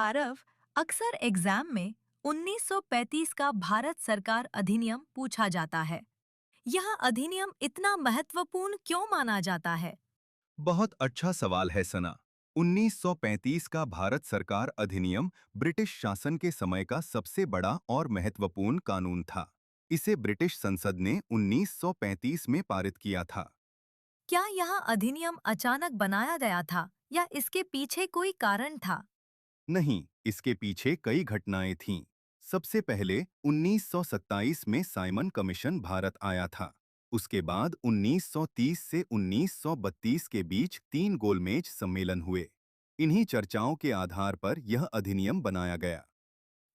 आरव, अक्सर एग्जाम में 1935 का भारत सरकार अधिनियम पूछा जाता है। यह अधिनियम इतना महत्वपूर्ण क्यों माना जाता है? बहुत अच्छा सवाल है सना। 1935 का भारत सरकार अधिनियम ब्रिटिश शासन के समय का सबसे बड़ा और महत्वपूर्ण कानून था। इसे ब्रिटिश संसद ने 1935 में पारित किया था। क्या यह अधिनियम अचानक बनाया गया था या इसके पीछे कोई कारण था? नहीं, इसके पीछे कई घटनाएं थीं। सबसे पहले 1927 में साइमन कमीशन भारत आया था। उसके बाद 1930 से 1932 के बीच 3 गोलमेज सम्मेलन हुए। इन्हीं चर्चाओं के आधार पर यह अधिनियम बनाया गया।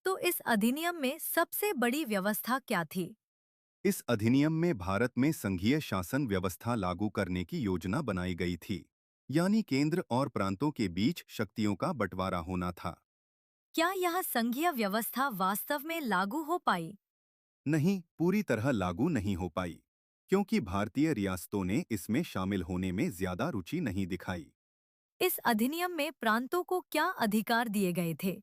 तो इस अधिनियम में सबसे बड़ी व्यवस्था क्या थी? इस अधिनियम में भारत में संघीय शासन व्यवस्था लागू करने की योजना बनाई गई थी, यानी केंद्र और प्रांतों के बीच शक्तियों का बंटवारा होना था। क्या यह संघीय व्यवस्था वास्तव में लागू हो पाई? नहीं, पूरी तरह लागू नहीं हो पाई, क्योंकि भारतीय रियासतों ने इसमें शामिल होने में ज्यादा रुचि नहीं दिखाई। इस अधिनियम में प्रांतों को क्या अधिकार दिए गए थे?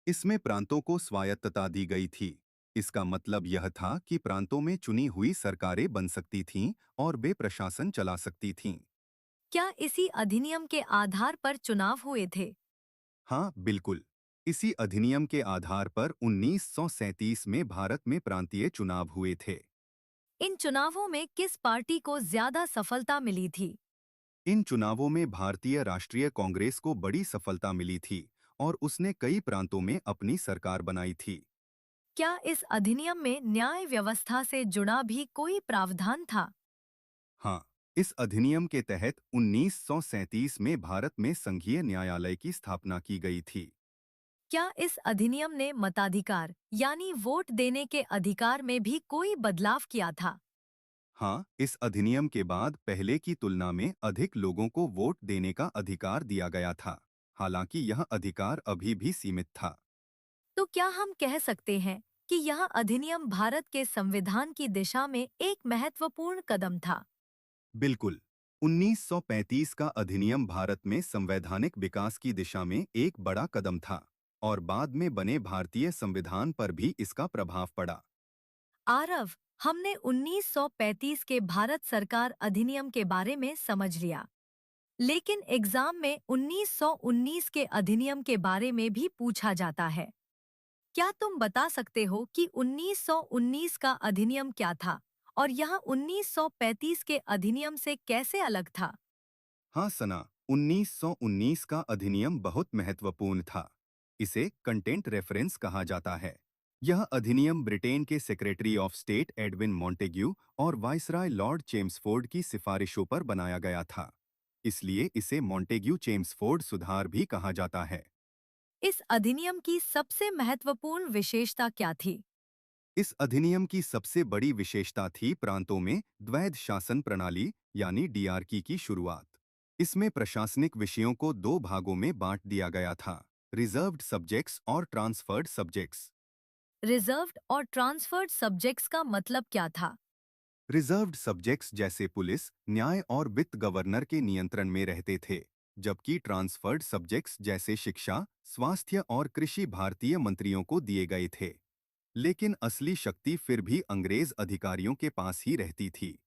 इसमें प्रांतों को स्वायत्तता दी गई थी। इसका मतलब यह था कि प्रांतों में चुनी हुई सरकारें बन सकती थीं और वे प्रशासन चला सकती थीं। क्या इसी अधिनियम के आधार पर चुनाव हुए थे? हाँ, बिल्कुल। इसी अधिनियम के आधार पर 1937 में भारत में प्रांतीय चुनाव हुए थे। इन चुनावों में किस पार्टी को ज्यादा सफलता मिली थी? इन चुनावों में भारतीय राष्ट्रीय कांग्रेस को बड़ी सफलता मिली थी और उसने कई प्रांतों में अपनी सरकार बनाई थी। क्या इस अधिनियम में न्याय व्यवस्था से जुड़ा भी कोई प्रावधान था? हाँ, इस अधिनियम के तहत 1937 में भारत में संघीय न्यायालय की स्थापना की गई थी। क्या इस अधिनियम ने मताधिकार यानी वोट देने के अधिकार में भी कोई बदलाव किया था? हाँ, इस अधिनियम के बाद पहले की तुलना में अधिक लोगों को वोट देने का अधिकार दिया गया था। हालांकि यह अधिकार अभी भी सीमित था। तो क्या हम कह सकते हैं कि यह अधिनियम भारत के संविधान की दिशा में एक महत्वपूर्ण कदम था? बिल्कुल। 1935 का अधिनियम भारत में संवैधानिक विकास की दिशा में एक बड़ा कदम था और बाद में बने भारतीय संविधान पर भी इसका प्रभाव पड़ा। आरव, हमने 1935 के भारत सरकार अधिनियम के बारे में समझ लिया, लेकिन एग्जाम में 1919 के अधिनियम के बारे में भी पूछा जाता है। क्या तुम बता सकते हो कि 1919 का अधिनियम क्या था और यह 1935 के अधिनियम से कैसे अलग था? हाँ सना, 1919 का अधिनियम बहुत महत्वपूर्ण था। इसे कंटेंट रेफरेंस कहा जाता है। यह अधिनियम ब्रिटेन के secretary of state Edwin Montagu और वाइसराय लॉर्ड चेम्सफोर्ड की सिफारिशों पर बनाया गया था। इसलिए इसे मॉन्टेग्यू चेम्सफोर्ड सुधार भी कहा जाता है। इस अधिनियम की सबसे महत्वपूर्ण विशेषता क्या थी? इस अधिनियम की सबसे बड़ी विशेषता थी प्रांतों में द्वैध शासन प्रणाली यानी डीआरकी की शुरुआत। इसमें प्रशासनिक विषयों को दो भागों में बांट दिया गया था, रिजर्व्ड सब्जेक्ट्स और ट्रांसफर्ड सब्जेक्ट्स। रिजर्व्ड और ट्रांसफर्ड सब्जेक्ट्स का मतलब क्या था? रिजर्व्ड सब्जेक्ट्स जैसे पुलिस, न्याय और वित्त गवर्नर के नियंत्रण में रहते थे, जबकि ट्रांसफर्ड सब्जेक्ट्स जैसे शिक्षा, स्वास्थ्य और कृषि भारतीय मंत्रियों को दिए गए थे। लेकिन असली शक्ति फिर भी अंग्रेज अधिकारियों के पास ही रहती थी।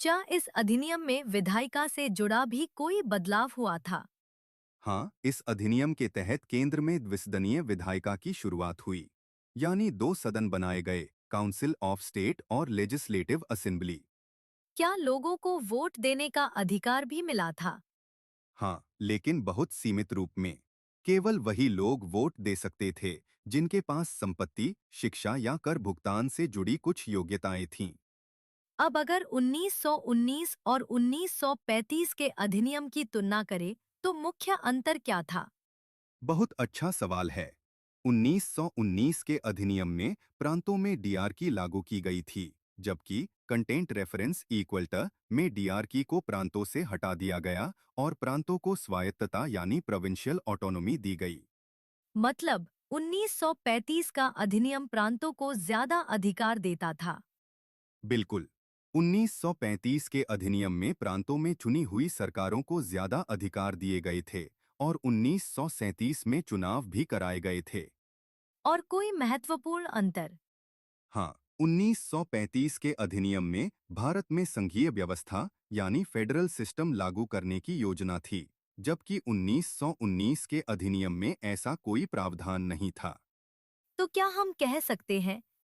क्या इस अधिनियम में विधायिका से जुड़ा भी कोई बदलाव हुआ था? हाँ, इस अधिनियम के तहत केंद्र में द्विसदनीय विधायिका की शुरुआत हुई, यानी दो सदन बनाए गए, काउंसिल ऑफ स्टेट और लेजिस्लेटिव असेंबली। क्या लोगों को वोट देने का अधिकार भी मिला था? हाँ, लेकिन बहुत सीमित रूप में। केवल वही लोग वोट दे सकते थे जिनके पास संपत्ति, शिक्षा या कर भुगतान से जुड़ी कुछ योग्यताएं थीं। अब अगर 1919 और 1935 के अधिनियम की तुलना करें, तो मुख्य अंतर क्या था? बहुत अच्छा सवाल है। 1919 के अधिनियम में प्रांतों में डीआरकी लागू की गई थी, जबकि कंटेंट रेफरेंस इक्वल टू में डीआरकी को प्रांतों से हटा दिया गया और प्रांतों को स्वायत्तता यानी प्रोविंशियल ऑटोनॉमी दी गई। मतलब 1935 का अधिनियम प्रांतों को ज्यादा अधिकार देता था। बिल्कुल। 1935 के अधिनियम में प्रांतों में चुनी हुई सरकारों को ज्यादा अधिकार दिए गए थे और 1937 में चुनाव भी कराए गए थे। और कोई महत्वपूर्ण अंतर? हाँ, 1935 के अधिनियम में भारत में संघीय व्यवस्था यानी फेडरल सिस्टम लागू करने की योजना थी, जबकि 1919 के अधिनियम में ऐसा कोई प्रावधान नहीं था। तो क्या हम कह सकते हैं